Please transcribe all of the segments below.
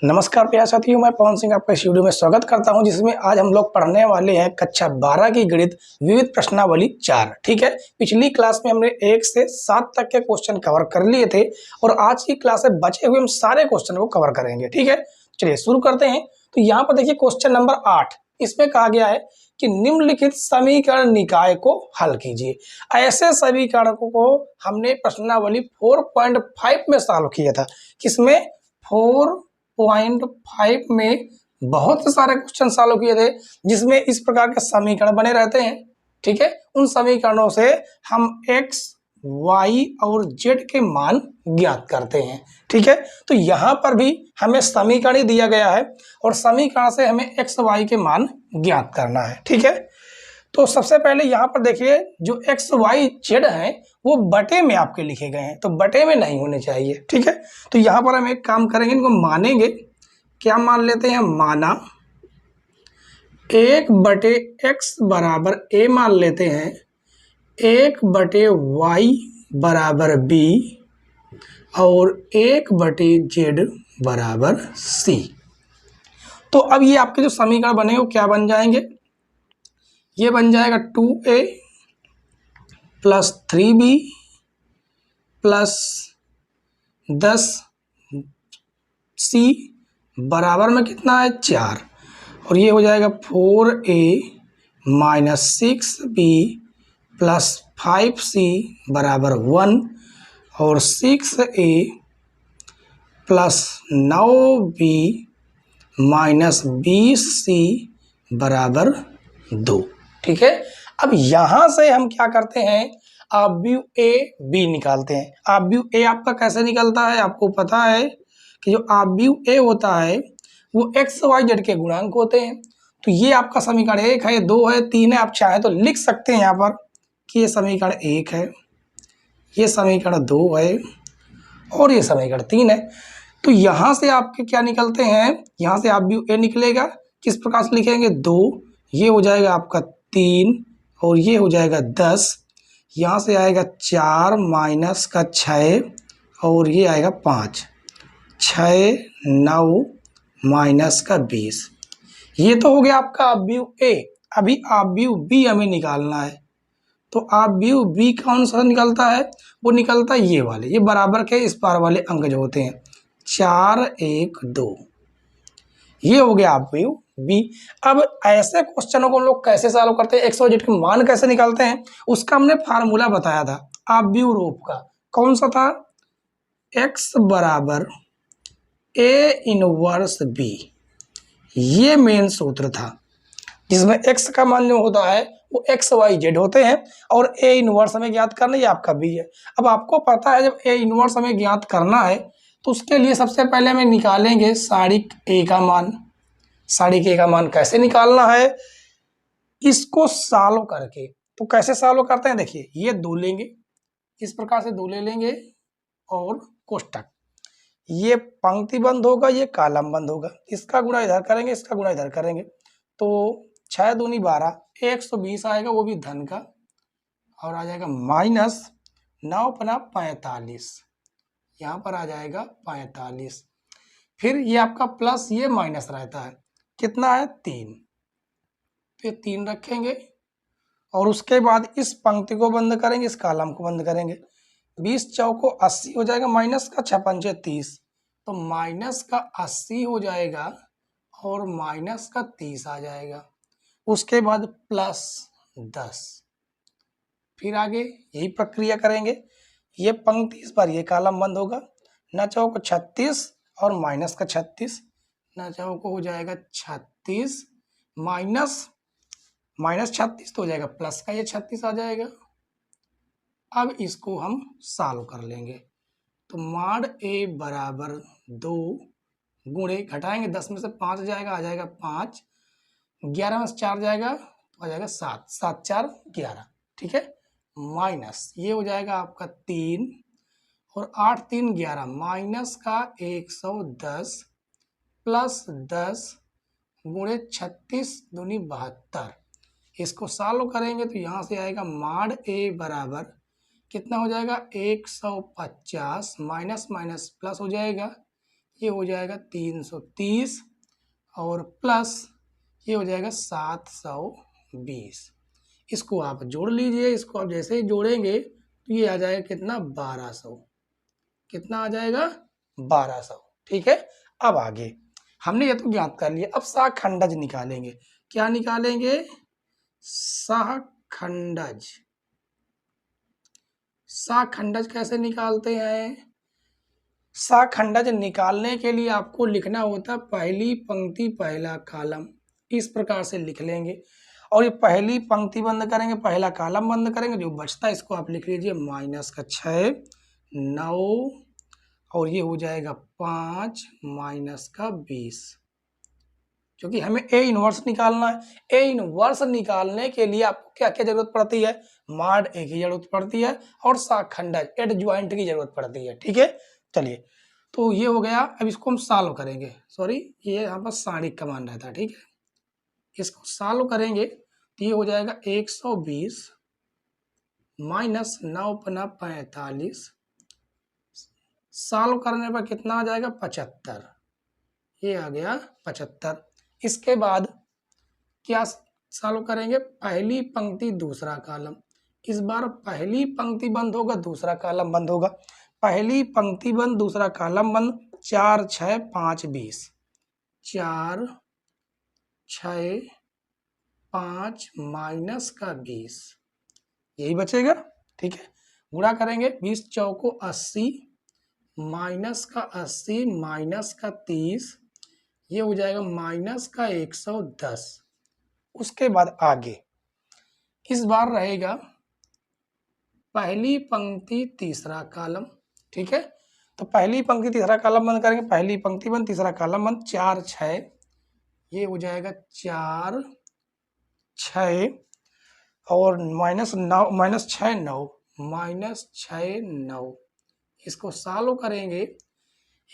नमस्कार प्यारे साथियों, मैं पवन सिंह आपका इस वीडियो में स्वागत करता हूं, जिसमें आज हम लोग पढ़ने वाले हैं कक्षा 12 की गणित विविध प्रश्नावली 4। ठीक है, पिछली क्लास में हमने 1 से 7 तक के क्वेश्चन कवर कर लिए थे और आज की क्लास में बचे हुए हम सारे क्वेश्चन को कवर करेंगे। ठीक है, चलिए शुरू करते हैं। तो यहाँ पर देखिए क्वेश्चन नंबर 8, इसमें कहा गया है कि निम्नलिखित समीकरण निकाय को हल कीजिए। ऐसे समीकरणों को हमने प्रश्नावली 4.5 में सॉल्व किया था। किसमें? 4.5 में बहुत सारे क्वेश्चन सॉल्व किए थे, जिसमें इस प्रकार के समीकरण बने रहते हैं। ठीक है, उन समीकरणों से हम x, y और z के मान ज्ञात करते हैं। ठीक है, तो यहाँ पर भी हमें समीकरण ही दिया गया है और समीकरण से हमें x, y के मान ज्ञात करना है। ठीक है, तो सबसे पहले यहाँ पर देखिए जो x, y, z है वो बटे में आपके लिखे गए हैं, तो बटे में नहीं होने चाहिए। ठीक है, तो यहाँ पर हम एक काम करेंगे, इनको मानेंगे। क्या मान लेते हैं? माना 1/x बराबर a मान लेते हैं, 1/y बराबर b और 1/z बराबर c। तो अब ये आपके जो समीकरण बने वो क्या बन जाएंगे? ये बन जाएगा 2a plus 3b plus 10c बराबर में कितना है? 4। और ये हो जाएगा 4a minus 6b plus 5c बराबर 1 और 6a plus 9b minus 20c बराबर 2। ठीक है, अब यहां से हम क्या करते हैं? आव्यूह ए बी निकालते हैं। आव्यूह ए आपका कैसे निकलता है? आपको पता है कि जो आव्यूह ए होता है वो एक्स वाई जेड के गुणांक होते हैं। तो ये आपका समीकरण 1 है, 2 है, 3 है। आप चाहें तो लिख सकते हैं यहाँ पर कि ये समीकरण 1 है, ये समीकरण 2 है और ये समीकरण 3 है। तो यहाँ से आपके क्या निकलते हैं? यहाँ से आव्यूह ए निकलेगा। किस प्रकार से लिखेंगे? 2, ये हो जाएगा आपका 3 और ये हो जाएगा 10। यहाँ से आएगा 4 माइनस का 6 और ये आएगा 5, 6 9 माइनस का 20। ये तो हो गया आपका आव्यूह ए। अभी आव्यूह बी हमें निकालना है। तो आव्यूह बी कौन सा निकलता है? वो निकलता है ये वाले, ये बराबर के इस पार वाले अंक जो होते हैं 4 1 2। ये हो गया आव्यूह बी। अब ऐसे क्वेश्चनों को हम लोग कैसे सॉल्व करते हैं, एक्स और जेड के मान कैसे निकालते हैं, उसका हमने फार्मूला बताया था आव्यूह रूप का। कौन सा था? एक्स बराबर ए इनवर्स बी, ये मेन सूत्र था, जिसमें एक्स का मान जो होता है वो एक्स वाई जेड होते हैं और ए इनवर्स हमें ज्ञात करना, ये आपका बी है। अब आपको पता है जब ए इनवर्स हमें ज्ञात करना है तो उसके लिए सबसे पहले हमें निकालेंगे सारिक ए का मान। सारिक ए का मान कैसे निकालना है? इसको सॉल्व करके। तो कैसे सॉल्व करते हैं? देखिए ये दो लेंगे, इस प्रकार से दो ले लेंगे और कोष्टक, ये पंक्ति बंद होगा, ये कॉलम बंद होगा। इसका गुणा इधर करेंगे, इसका गुणा इधर करेंगे, तो 6 दूनी 12, 120 आएगा, वो भी धन का, और आ जाएगा माइनस 9 पना 45, यहाँ पर आ जाएगा 45। फिर ये आपका प्लस, ये माइनस रहता है, कितना है? 3। तो ये 3 रखेंगे और उसके बाद इस पंक्ति को बंद करेंगे, इस कॉलम को बंद करेंगे। 20 चौको 80 हो जाएगा, माइनस का 6 पंचे 30, तो माइनस का 80 हो जाएगा और माइनस का 30 आ जाएगा। उसके बाद प्लस 10, फिर आगे यही प्रक्रिया करेंगे। ये पंक्ति इस बार ये कॉलम बंद होगा, न चौको 36 और माइनस का 36, न चौको हो जाएगा 36 माइनस 36 तो हो जाएगा प्लस का ये 36 आ जाएगा। अब इसको हम सॉल्व कर लेंगे। तो माड ए बराबर 2 गुणे, घटाएंगे 10 में से 5 जाएगा, आ जाएगा 5, 11 में से 4 जाएगा तो आ जाएगा 7, 7 4 11। ठीक है, माइनस ये हो जाएगा आपका 3 और 8 3 11, माइनस का 110 प्लस 10 गुणे 36 दूनी 72। इसको सॉल्व करेंगे तो यहाँ से आएगा माड ए बराबर कितना हो जाएगा? 150 माइनस माइनस प्लस हो जाएगा, ये हो जाएगा 330 और प्लस ये हो जाएगा 720। इसको आप जोड़ लीजिए, इसको आप जैसे ही जोड़ेंगे तो ये आ जाएगा कितना 1200। कितना आ जाएगा 1200। ठीक है। अब आगे हमने ये तो ज्ञात कर लिया, अब सहखंडज निकालेंगे। क्या निकालेंगे? सहखंडज। सहखंडज कैसे निकालते हैं? सहखंडज निकालने के लिए आपको लिखना होता है पहली पंक्ति पहला कॉलम। इस प्रकार से लिख लेंगे और ये पहली पंक्ति बंद करेंगे, पहला कॉलम बंद करेंगे, जो बचता है इसको आप लिख लीजिए -6 9 और ये हो जाएगा 5 -20। क्योंकि हमें ए इनवर्स निकालना है। ए इनवर्स निकालने के लिए आपको क्या क्या जरूरत पड़ती है? मॉड ए की जरूरत पड़ती है और सहखंडज एडज्वाइंट की जरूरत पड़ती है। ठीक है, चलिए तो ये हो गया। अब इसको हम सॉल्व करेंगे। सॉरी, ये यहाँ पर सारणिक का मान रहता है। ठीक है, इसको सॉल्व करेंगे तो ये हो जाएगा 120 -9 × 45। सॉल्व करने पर कितना आ जाएगा? 75। ये आ गया 75। इसके बाद क्या सॉल्व करेंगे? पहली पंक्ति दूसरा कॉलम। इस बार पहली पंक्ति बंद होगा, दूसरा कॉलम बंद होगा। पहली पंक्ति बंद, दूसरा कॉलम बंद। 4 6 5 20। 4 6 5 -20, यही बचेगा। ठीक है, गुणा करेंगे 20 चौको 80 -80 -30, ये हो जाएगा -110। उसके बाद आगे इस बार रहेगा पहली पंक्ति तीसरा कॉलम। ठीक है, तो पहली पंक्ति तीसरा कॉलम बंद करेंगे, पहली पंक्ति बंद तीसरा कॉलम बंद। 4 6, ये हो जाएगा 4 6 और -9 -6 -9। इसको सॉल्व करेंगे।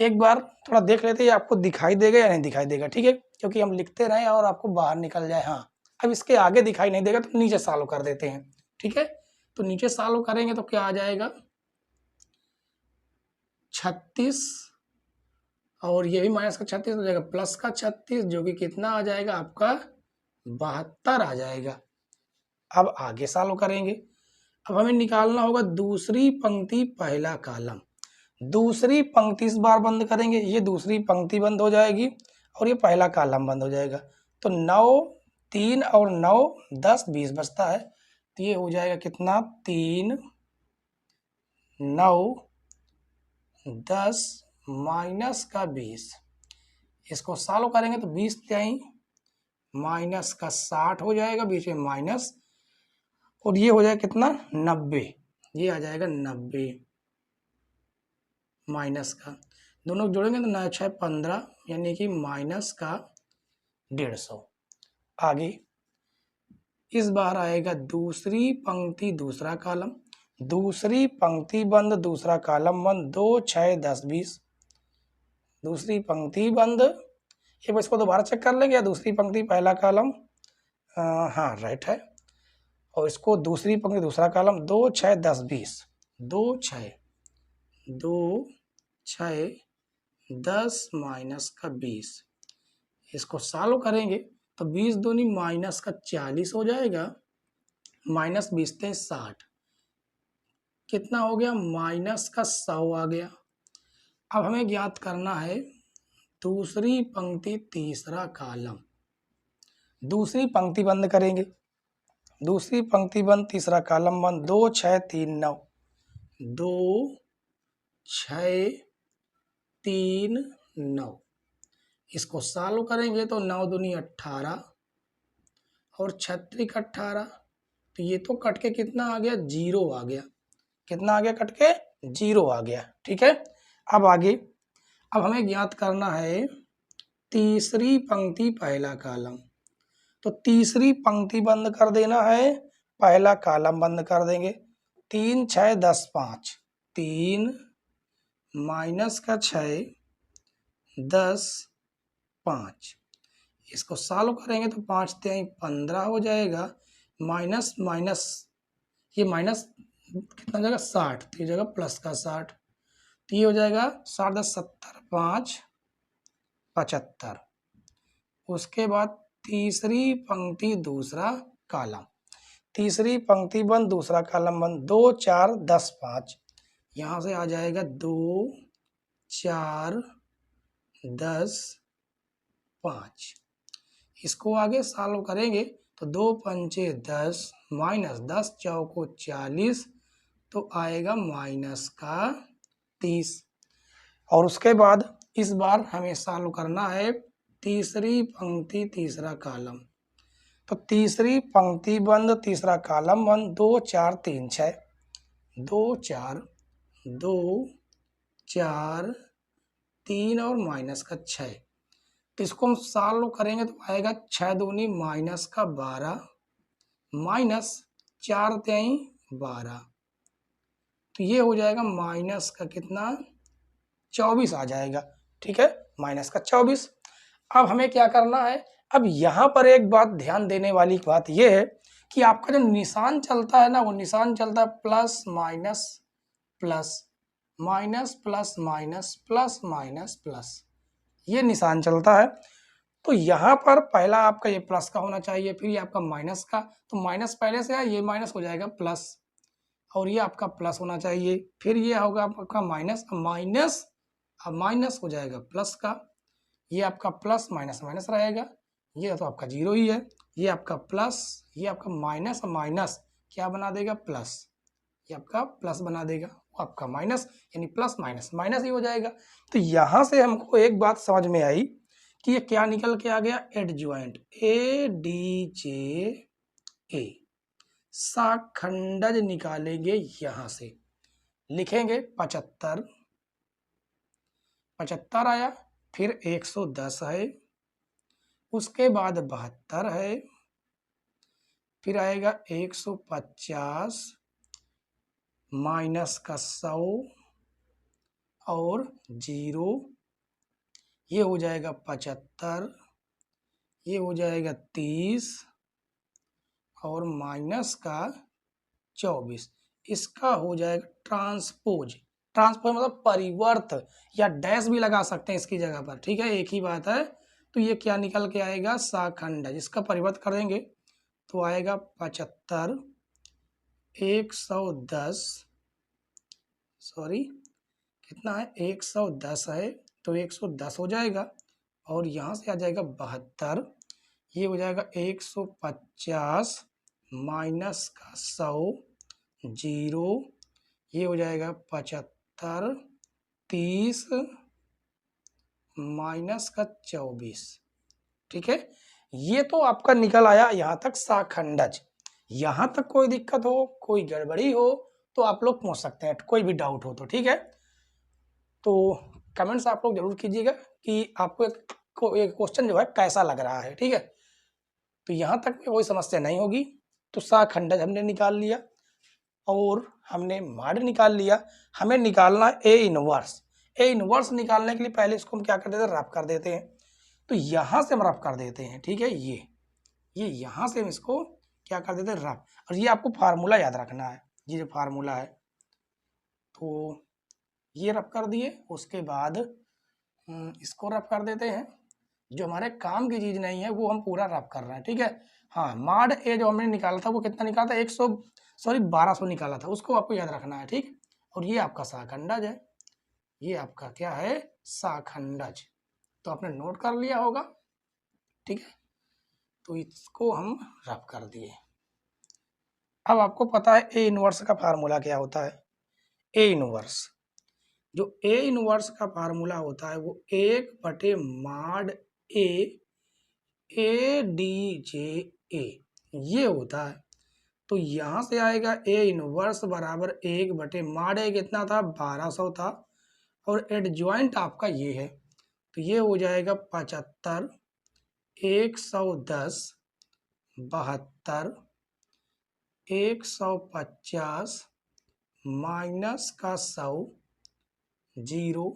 एक बार थोड़ा देख लेते हैं आपको दिखाई देगा या नहीं दिखाई देगा। ठीक है, क्योंकि हम लिखते रहें और आपको बाहर निकल जाए। हाँ, अब इसके आगे दिखाई नहीं देगा तो नीचे सॉल्व कर देते हैं। ठीक है, तो नीचे सॉल्व करेंगे तो क्या आ जाएगा? 36 और ये भी -36 हो जाएगा, प्लस का 36, जो कि कितना आ जाएगा आपका? 72 आ जाएगा। अब आगे सॉल्व करेंगे। अब हमें निकालना होगा दूसरी पंक्ति पहला कॉलम। दूसरी पंक्ति इस बार बंद करेंगे, ये दूसरी पंक्ति बंद हो जाएगी और ये पहला कॉलम बंद हो जाएगा। तो 9 3 और 9 10 20 बचता है। तो ये हो जाएगा कितना? 3 9 10 -20। इसको सॉल्व करेंगे तो 20 3 -60 हो जाएगा, बीच में माइनस, और ये हो जाएगा कितना? 90। ये आ जाएगा 90 माइनस का, दोनों जोड़ेंगे तो 9 6 15, यानी कि -150। आगे इस बार आएगा दूसरी पंक्ति दूसरा कॉलम। दूसरी पंक्ति बंद, दूसरा कॉलम बंद। 2 6 10 20। दूसरी पंक्ति बंद, ये बस को दोबारा चेक कर लेंगे, या दूसरी पंक्ति पहला कॉलम? हाँ, राइट है। और इसको दूसरी पंक्ति दूसरा कॉलम। 2 6 10 20। 2 6 10 -20। इसको सॉल्व करेंगे तो 20 दूनी -40 हो जाएगा, -20 × 60, कितना हो गया? -100 आ गया। अब हमें ज्ञात करना है दूसरी पंक्ति तीसरा कॉलम। दूसरी पंक्ति बंद करेंगे, दूसरी पंक्ति बंद तीसरा कॉलम बंद। 2 6 3 9। 2 6 3 9। इसको सॉल्व करेंगे तो 9 दूनी 18 और 36 18, तो ये तो कट के कितना आ गया? 0 आ गया। कितना आ गया? कट के 0 आ गया। ठीक है, अब आगे अब हमें ज्ञात करना है तीसरी पंक्ति पहला कॉलम। तो तीसरी पंक्ति बंद कर देना है, पहला कॉलम बंद कर देंगे। 3 6 10 5। 3 -6 10 5। इसको सॉल्व करेंगे तो 5 3 15 हो जाएगा, माइनस माइनस, ये माइनस कितना हो जाएगा? 60, तो ये जगह प्लस का 60। तो ये हो जाएगा 60 10 70 5 75। उसके बाद तीसरी पंक्ति दूसरा कॉलम, तीसरी पंक्ति बंद दूसरा कॉलम बंद, 2 4 10 5, यहाँ से आ जाएगा 2 4 10 5। इसको आगे सॉल्व करेंगे तो 2 पंचे 10 माइनस 10 चौको 40, तो आएगा माइनस का 30। और उसके बाद इस बार हमें सॉल्व करना है तीसरी पंक्ति तीसरा कॉलम, तो तीसरी पंक्ति बंद तीसरा कॉलम बंद, 2 4 3 6, 2 4 2 4 3 और माइनस का 6। तो इसको हम सॉल्व करेंगे तो आएगा 6 दूनी माइनस का 12 माइनस 4 तेई 12, तो ये हो जाएगा माइनस का कितना 24 आ जाएगा। ठीक है, माइनस का 24। अब हमें क्या करना है, अब यहाँ पर एक बात ध्यान देने वाली बात यह है कि आपका जो निशान चलता है ना, वो निशान चलता है plus minus plus minus plus minus plus minus plus, ये निशान चलता है। तो यहाँ पर पहला आपका ये प्लस का होना चाहिए, फिर ये आपका माइनस का, तो माइनस पहले से है, ये माइनस हो जाएगा प्लस, और ये आपका प्लस होना चाहिए, फिर ये होगा आपका माइनस, माइनस अब माइनस हो जाएगा प्लस का, ये आपका प्लस माइनस माइनस रहेगा, ये तो आपका जीरो ही है, ये आपका प्लस, ये आपका माइनस माइनस क्या बना देगा प्लस, ये आपका प्लस बना देगा, वो आपका माइनस, यानी प्लस माइनस माइनस ही हो जाएगा। तो यहाँ से हमको एक बात समझ में आई कि ये क्या निकल के आ गया, एडजॉइंट ADJ A, शाखंडज निकालेंगे यहाँ से, लिखेंगे 75, 75 आया, फिर 110 है, उसके बाद 72 है, फिर आएगा 150 माइनस का 100 और 0, ये हो जाएगा 75, ये हो जाएगा 30 और माइनस का 24, इसका हो जाएगा ट्रांसपोज। ट्रांसपोज मतलब परिवर्त, या डैश भी लगा सकते हैं इसकी जगह पर, ठीक है, एक ही बात है। तो ये क्या निकल के आएगा, शाखंडज, इसका परिवर्त करेंगे तो आएगा 75 110, सॉरी कितना है 110 है, तो 110 हो जाएगा, और यहाँ से आ जाएगा 72, ये हो जाएगा 150 माइनस का 100 0, ये हो जाएगा 75 30 माइनस का 24। ठीक है, ये तो आपका निकल आया यहाँ तक शाखंडज। यहाँ तक कोई दिक्कत हो, कोई गड़बड़ी हो तो आप लोग पूछ सकते हैं, कोई भी डाउट हो तो। ठीक है, तो कमेंट्स आप लोग जरूर कीजिएगा कि आपको एक क्वेश्चन जो है कैसा लग रहा है। ठीक है, तो यहाँ तक में कोई समस्या नहीं होगी। तो शाखंडज हमने निकाल लिया और हमने माड निकाल लिया। हमें निकालना ए इनवर्स। ए इनवर्स निकालने के लिए पहले इसको हम क्या कर देते हैं, रफ कर देते हैं। तो यहाँ से हम रफ कर देते हैं। ठीक है, ये यहाँ से हम इसको क्या कर देते हैं, रफ। और ये आपको फार्मूला याद रखना है, ये जो फार्मूला है, तो ये रफ कर दिए। उसके बाद इसको रफ कर देते हैं। जो हमारे काम की चीज़ नहीं है वो हम पूरा रफ कर रहे हैं। ठीक है, हाँ, माड ए जो हमने निकाला था वो कितना निकाला था, 1200 निकाला था, उसको आपको याद रखना है। ठीक, और ये आपका शाखंडज है, ये आपका क्या है, शाखंडज। तो आपने नोट कर लिया होगा। ठीक है, तो इसको हम रफ कर दिए। अब आपको पता है ए इनवर्स का फार्मूला क्या होता है। ए इनवर्स, जो ए इनवर्स का फार्मूला होता है वो 1/माड ADJ ये होता है। तो यहाँ से आएगा ए इनवर्स बराबर 1/माड ए कितना था, 1200 था, और एडजॉइंट आपका ये है, तो ये हो जाएगा 75 110 72 150 माइनस का 100 0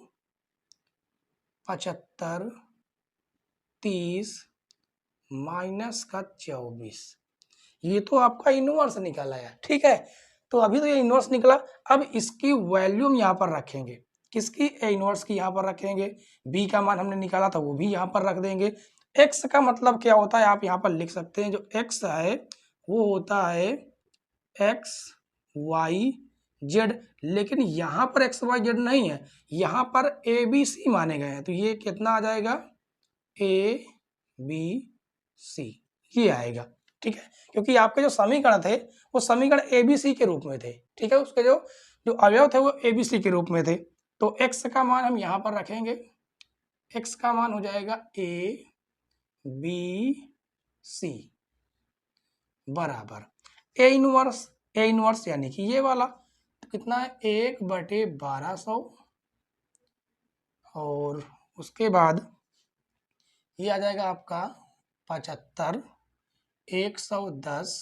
75 30 माइनस का 24। ये तो आपका इनवर्स निकल आया। ठीक है, तो अभी तो ये इनवर्स निकला। अब इसकी वैल्यू हम यहाँ पर रखेंगे, किसकी, ए इनवर्स की यहाँ पर रखेंगे। बी का मान हमने निकाला था वो भी यहाँ पर रख देंगे। एक्स का मतलब क्या होता है आप यहाँ पर लिख सकते हैं, जो एक्स है वो होता है एक्स वाई जेड, लेकिन यहाँ पर एक्स वाई जेड नहीं है, यहाँ पर ए बी सी माने गए हैं, तो ये कितना आ जाएगा, ए बी सी, ये आएगा। ठीक है, क्योंकि आपके जो समीकरण थे वो समीकरण ए बी सी के रूप में थे। ठीक है, उसके जो जो अवयव थे वो ए बी सी के रूप में थे। तो एक्स का मान हम यहाँ पर रखेंगे, एक्स का मान हो जाएगा ए बी सी बराबर ए इनवर्स यानी कि ये वाला, तो कितना है 1/1200, और उसके बाद ये आ जाएगा आपका 75, 110,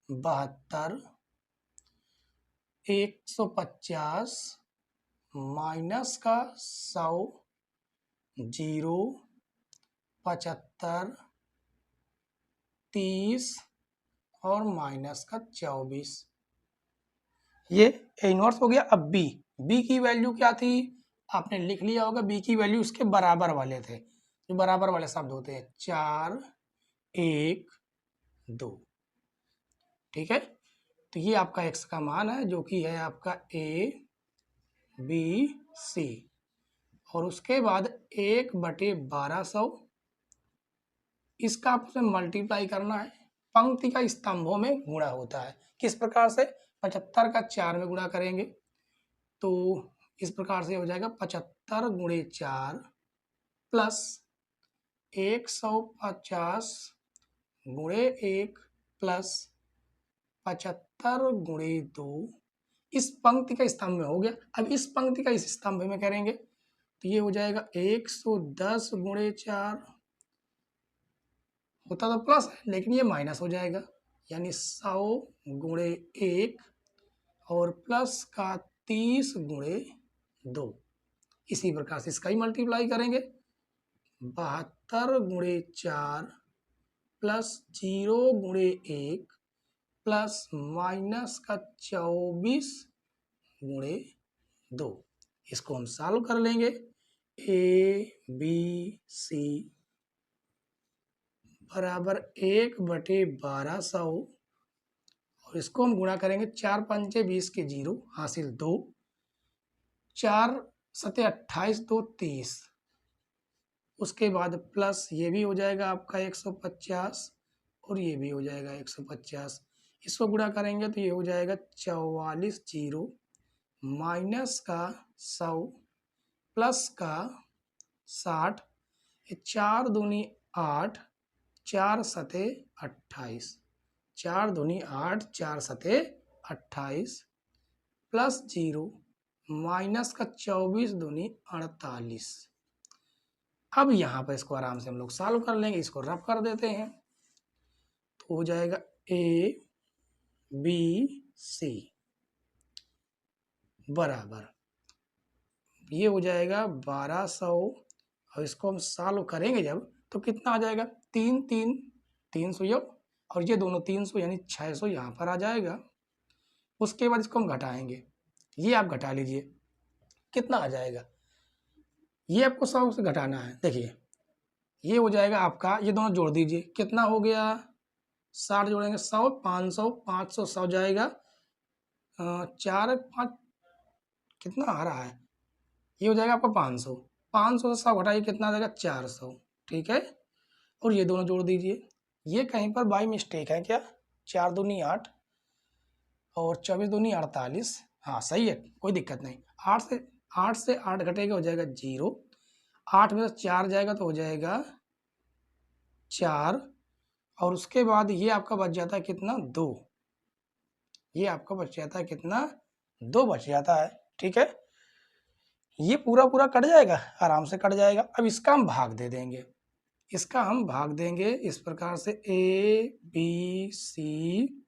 72, 150 माइनस का 100, 0, 75, 30 और माइनस का 24, ये ए इनवर्स हो गया। अब बी की वैल्यू क्या थी आपने लिख लिया होगा, बी की वैल्यू उसके बराबर वाले थे, जो बराबर वाले शब्द होते हैं 4, 1, 2। ठीक है, तो ये आपका एक्स का मान है जो कि है आपका ए बी सी, और उसके बाद 1/1200 इसका आपसे मल्टीप्लाई करना है, पंक्ति का स्तंभों में गुणा होता है। किस प्रकार से, 75 का 4 में गुणा करेंगे तो इस प्रकार से हो जाएगा 75 गुणे 4 प्लस 150 गुणे 1 प्लस 75 गुणे 2, इस पंक्ति का स्तंभ में हो गया। अब इस पंक्ति का इस स्तंभ में करेंगे तो ये हो जाएगा 110 गुणे 4, होता तो प्लस है लेकिन ये माइनस हो जाएगा, यानी 100 गुणे 1 और प्लस का 30 गुणे 2। इसी प्रकार से इसका ही मल्टीप्लाई करेंगे, 72 गुणे 4 प्लस 0 गुणे 1 प्लस माइनस का 24 गुणे 2। इसको हम सॉल्व कर लेंगे, ए बी सी बराबर 1/1200, और इसको हम गुणा करेंगे 4 पंचे 20 के 0 हासिल 2, 4 सते 28, 2 30, उसके बाद प्लस ये भी हो जाएगा आपका 150 और ये भी हो जाएगा 150, इसको गुणा करेंगे तो ये हो जाएगा 44 0 माइनस का 100 प्लस का 60, 4 दूनी 8, 4 सते 28, 4 दूनी 8, 4 सते 28 प्लस 0 माइनस का 24 दूनी 48। अब यहाँ पर इसको आराम से हम लोग सॉल्व कर लेंगे, इसको रफ कर देते हैं तो हो जाएगा ए बी सी बराबर, ये हो जाएगा 1200, और इसको हम सॉल्व करेंगे जब तो कितना आ जाएगा, 300 और ये दोनों 300 यानी 600 यहाँ पर आ जाएगा। उसके बाद इसको हम घटाएंगे, ये आप घटा लीजिए कितना आ जाएगा, ये आपको 100 से घटाना है। देखिए ये हो जाएगा आपका, ये दोनों जोड़ दीजिए कितना हो गया, 60 जोड़ेंगे 100, 500, 500 100 जाएगा, 4 5 कितना आ रहा है, ये हो जाएगा आपका 500, 500 से 100 घटाइए कितना आ जाएगा 400। ठीक है, और ये दोनों जोड़ दीजिए, ये कहीं पर बाई मिस्टेक है क्या, 4 दूनी 8 और 24 दूनी 48, हाँ सही है कोई दिक्कत नहीं। 8 से 8 घटेगा हो जाएगा 0, 8 में से 4 जाएगा तो हो जाएगा 4, और उसके बाद ये आपका बच जाता है कितना 2, ये आपका बच जाता है कितना 2 बच जाता है। ठीक है, ये पूरा पूरा कट जाएगा, आराम से कट जाएगा। अब इसका हम भाग दे देंगे, इसका हम भाग देंगे इस प्रकार से ए बी सी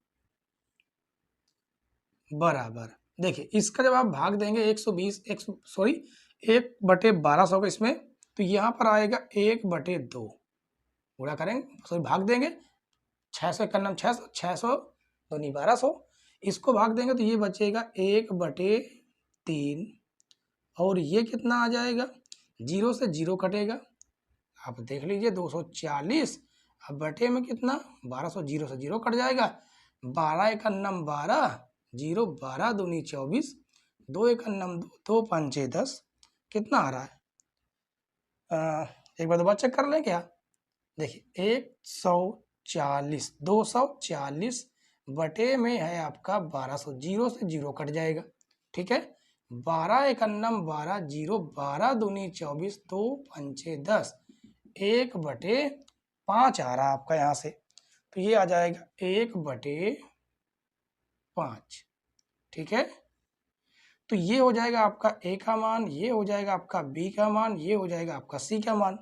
बराबर, देखिए इसका जब आप भाग देंगे 120 1/1200 का इसमें, तो यहाँ पर आएगा 1/2, पूरा करेंगे सॉरी भाग देंगे, 600 का नाम 600, 600 दूनी 1200, इसको भाग देंगे तो ये बचेगा 1/3 और ये कितना आ जाएगा, 0 से 0 कटेगा, आप देख लीजिए 240, अब बटे में कितना 1200, 0 से 0 कट जाएगा, 12 एक अन्नम 12, 0 12 दूनी 24, 2 एक अन्नम 2, 2 पंचे 10, कितना आ रहा है, एक बार दोबारा चेक कर लें क्या, देखिए 140, 240 बटे में है आपका 1200, 0 से 0 कट जाएगा, ठीक है, 12 एक अन्नम 12, 0 12 दूनी 24, 2 पंचे 10, 1 बटे 5 आ रहा है आपका यहाँ से, तो ये आ जाएगा 1 बटे 5, ठीक है। तो ये हो जाएगा आपका ए का मान, ये हो जाएगा आपका बी का मान, ये हो जाएगा आपका सी का मान।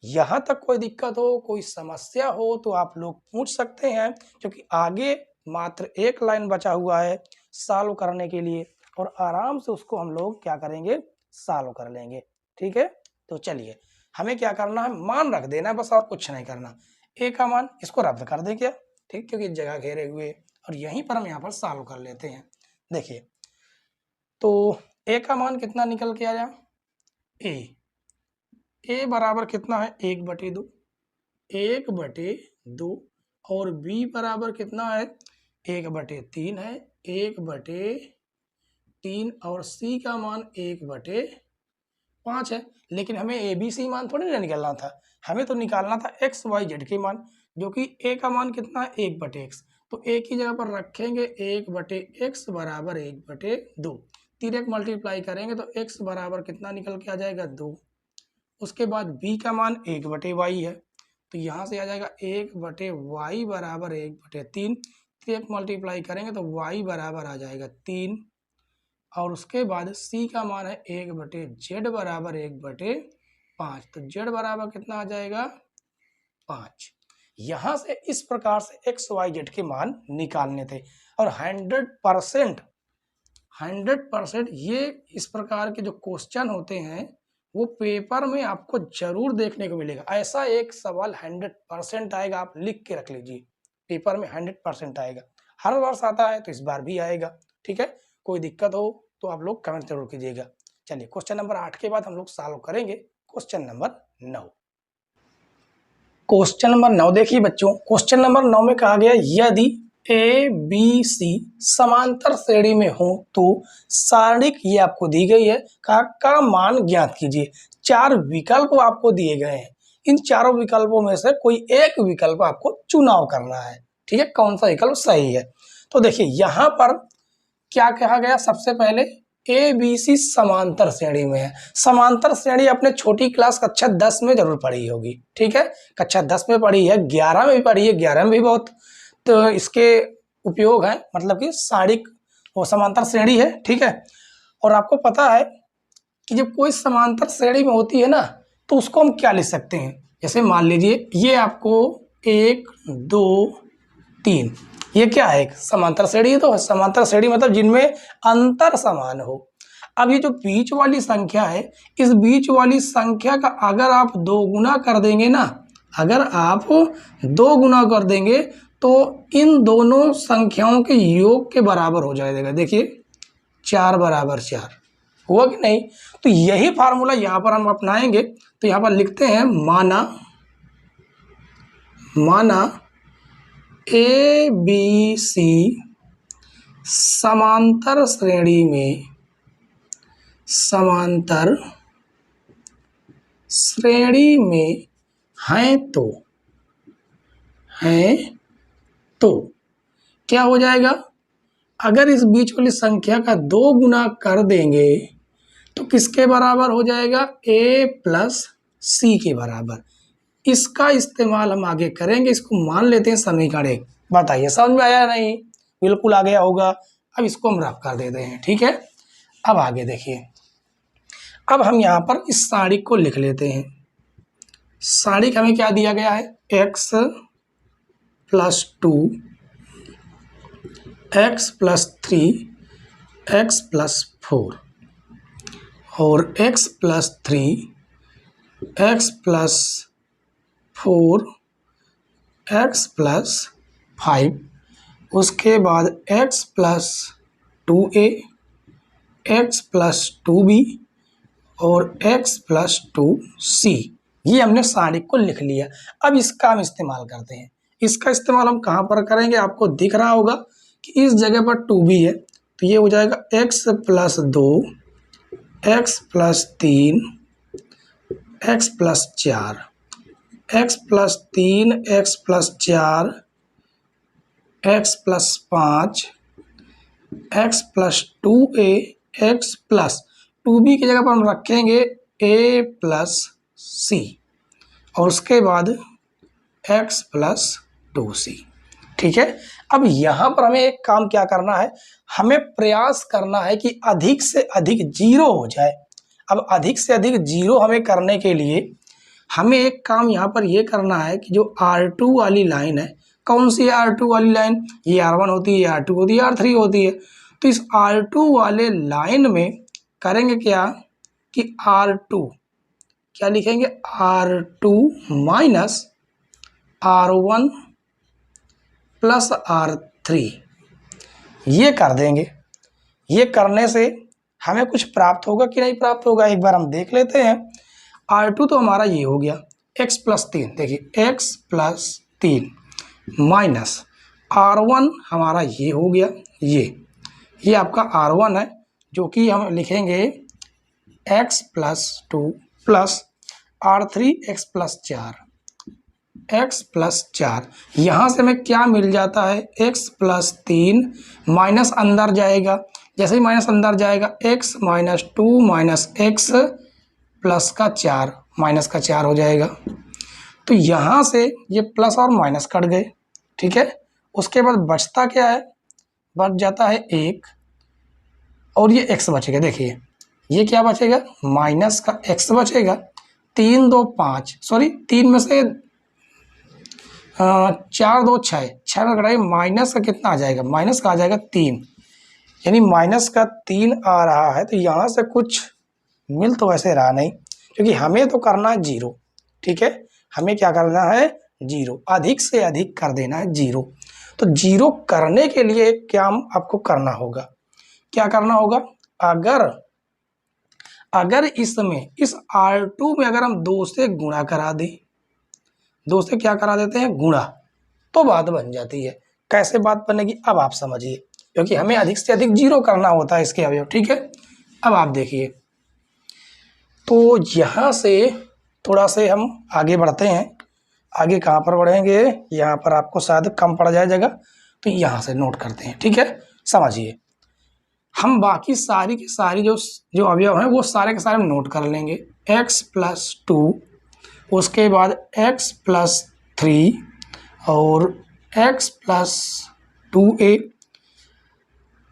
यहाँ तक कोई दिक्कत हो, कोई समस्या हो तो आप लोग पूछ सकते हैं, क्योंकि आगे मात्र एक लाइन बचा हुआ है सॉल्व करने के लिए, और आराम से उसको हम लोग क्या करेंगे, सॉल्व कर लेंगे, ठीक है। तो चलिए, हमें क्या करना है, मान रख देना है बस, और कुछ नहीं करना। ए का मान इसको रद्द कर दें क्या, ठीक, क्योंकि जगह घेरे हुए, और यहीं पर हम यहाँ पर सॉल्व कर लेते हैं। देखिए, तो ए का मान कितना निकल के आया, ए बराबर कितना है 1/2, 1/2, और बी बराबर कितना है 1/3 है, 1/3, और सी का मान 1/5 है। लेकिन हमें ए बी सी मान थोड़ी ना निकालना था, हमें तो निकालना था एक्स वाई जेड के मान, जो कि ए का मान कितना है 1/x, तो ए की जगह पर रखेंगे 1/x बराबर 1/2, 3 एक मल्टीप्लाई करेंगे तो x बराबर कितना निकल के आ जाएगा 2। उसके बाद b का मान 1/y है, तो यहाँ से आ जाएगा 1/y बराबर 1/3, 3 एक मल्टीप्लाई करेंगे तो y बराबर आ जाएगा 3, और उसके बाद c का मान है 1/z बराबर 1/5, तो z बराबर कितना आ जाएगा 5। यहाँ से इस प्रकार से एक्स वाई जेड के मान निकालने थे, और 100% ये इस प्रकार के जो क्वेश्चन होते हैं वो पेपर में आपको जरूर देखने को मिलेगा। ऐसा एक सवाल 100% आएगा, आप लिख के रख लीजिए, पेपर में 100% आएगा, हर वर्ष आता है तो इस बार भी आएगा, ठीक है। कोई दिक्कत हो तो आप लोग कमेंट जरूर कीजिएगा। चलिए, क्वेश्चन नंबर 8 के बाद हम लोग सॉल्व करेंगे क्वेश्चन नंबर 9। क्वेश्चन नंबर 9 देखिए बच्चों, क्वेश्चन नंबर 9 में कहा गया यदि ए बी सी समांतर श्रेणी में हो तो सारणिक, ये आपको दी गई है, का मान ज्ञात कीजिए। 4 विकल्प आपको दिए गए हैं, इन चारों विकल्पों में से कोई एक विकल्प आपको चुनाव करना है, ठीक है, कौन सा विकल्प सही है। तो देखिए यहाँ पर क्या कहा गया, सबसे पहले ए बी सी समांतर श्रेणी में है। समांतर श्रेणी अपने छोटी क्लास कक्षा 10 में जरूर पढ़ी होगी, ठीक है, कक्षा 10 में पढ़ी है, 11 में भी पढ़ी है, 11 में भी बहुत तो इसके उपयोग है, मतलब कि सारणिक वो समांतर श्रेणी है, ठीक है। और आपको पता है कि जब कोई समांतर श्रेणी में होती है ना, तो उसको हम क्या लिख सकते हैं, जैसे मान लीजिए ये आपको 1 2 3, ये क्या है, एक समांतर श्रेणी, तो समांतर श्रेणी मतलब जिनमें अंतर समान हो। अब ये जो बीच वाली संख्या है, इस बीच वाली संख्या का अगर आप 2 गुना कर देंगे ना, अगर आप 2 गुना कर देंगे तो इन दोनों संख्याओं के योग के बराबर हो जाएगा। देखिए 4 बराबर 4 हुआ कि नहीं। तो यही फार्मूला यहाँ पर हम अपनाएंगे, तो यहाँ पर लिखते हैं माना ए बी सी समांतर श्रेणी में हैं तो क्या हो जाएगा, अगर इस बीच वाली संख्या का 2 गुना कर देंगे तो किसके बराबर हो जाएगा, a प्लस सी के बराबर। इसका इस्तेमाल हम आगे करेंगे, इसको मान लेते हैं समीकरण 1। बताइए समझ में आया नहीं, बिल्कुल आ गया होगा। अब इसको हम रफ कर देते हैं, ठीक है। अब आगे देखिए, अब हम यहाँ पर इस सारणिक को लिख लेते हैं। सारणिक हमें क्या दिया गया है, x + 2 x + 3 x + 4 और x + 3 x + 4 x + 5, उसके बाद x + 2a x + 2b और x प्लस 2c। ये हमने सारे को लिख लिया। अब इसका हम इस्तेमाल करते हैं। इसका इस्तेमाल हम कहाँ पर करेंगे, आपको दिख रहा होगा कि इस जगह पर 2b है, तो ये हो जाएगा x plus 2, x plus 3, x plus 4, x plus 3, x plus 4, x plus 5, x plus 2a, x plus 2b की जगह पर हम रखेंगे a प्लस c और उसके बाद x प्लस 2c। ठीक है। अब यहाँ पर हमें एक काम क्या करना है, हमें प्रयास करना है कि अधिक से अधिक जीरो हो जाए। अब अधिक से अधिक जीरो हमें करने के लिए हमें एक काम यहाँ पर ये करना है कि जो R2 वाली लाइन है, कौन सी है R2 वाली लाइन, ये R1 होती है, ये R2 होती है, R3 होती है। तो इस R2 वाले लाइन में करेंगे क्या कि R2 क्या लिखेंगे, R2 minus R1 plus R3 ये कर देंगे। ये करने से हमें कुछ प्राप्त होगा कि नहीं प्राप्त होगा, एक बार हम देख लेते हैं। R2 तो हमारा ये हो गया x प्लस 3, देखिए x प्लस 3 माइनस R1 हमारा ये हो गया, ये आपका R1 है, जो कि हम लिखेंगे x plus 2 plus R3 x plus 4, x plus 4। यहाँ से हमें क्या मिल जाता है, x प्लस 3 माइनस अंदर जाएगा, जैसे ही माइनस अंदर जाएगा x minus 2 minus x plus का 4 माइनस का 4 हो जाएगा। तो यहाँ से ये प्लस और माइनस कट गए। ठीक है। उसके बाद बचता क्या है, बच जाता है 1 और ये x बचेगा। देखिए ये क्या बचेगा, माइनस का x बचेगा। 3 2 5, सॉरी 3 में से 4 2 6, 6 में घटाइए, माइनस का कितना आ जाएगा, माइनस का आ जाएगा 3, यानी माइनस का 3 आ रहा है। तो यहाँ से कुछ मिल तो वैसे रहा नहीं, क्योंकि हमें तो करना है जीरो। ठीक है, हमें क्या करना है, जीरो, अधिक से अधिक कर देना है जीरो। तो जीरो करने के लिए क्या हम आपको करना होगा, क्या करना होगा, अगर इसमें इस R2 में अगर हम 2 से गुणा करा दें, 2 से क्या करा देते हैं, गुणा, तो बात बन जाती है। कैसे बात बनेगी, अब आप समझिए, क्योंकि हमें अधिक से अधिक जीरो करना होता है इसके अवयव। ठीक है। अब आप देखिए, तो यहाँ से थोड़ा से हम आगे बढ़ते हैं। आगे कहाँ पर बढ़ेंगे, यहाँ पर आपको शायद कम पड़ जाए जगह, तो यहाँ से नोट करते हैं। ठीक है, समझिए, हम बाकी सारी की सारी जो अवयव हैं वो सारे के सारे नोट कर लेंगे। x प्लस 2, उसके बाद x प्लस 3 और x प्लस 2a।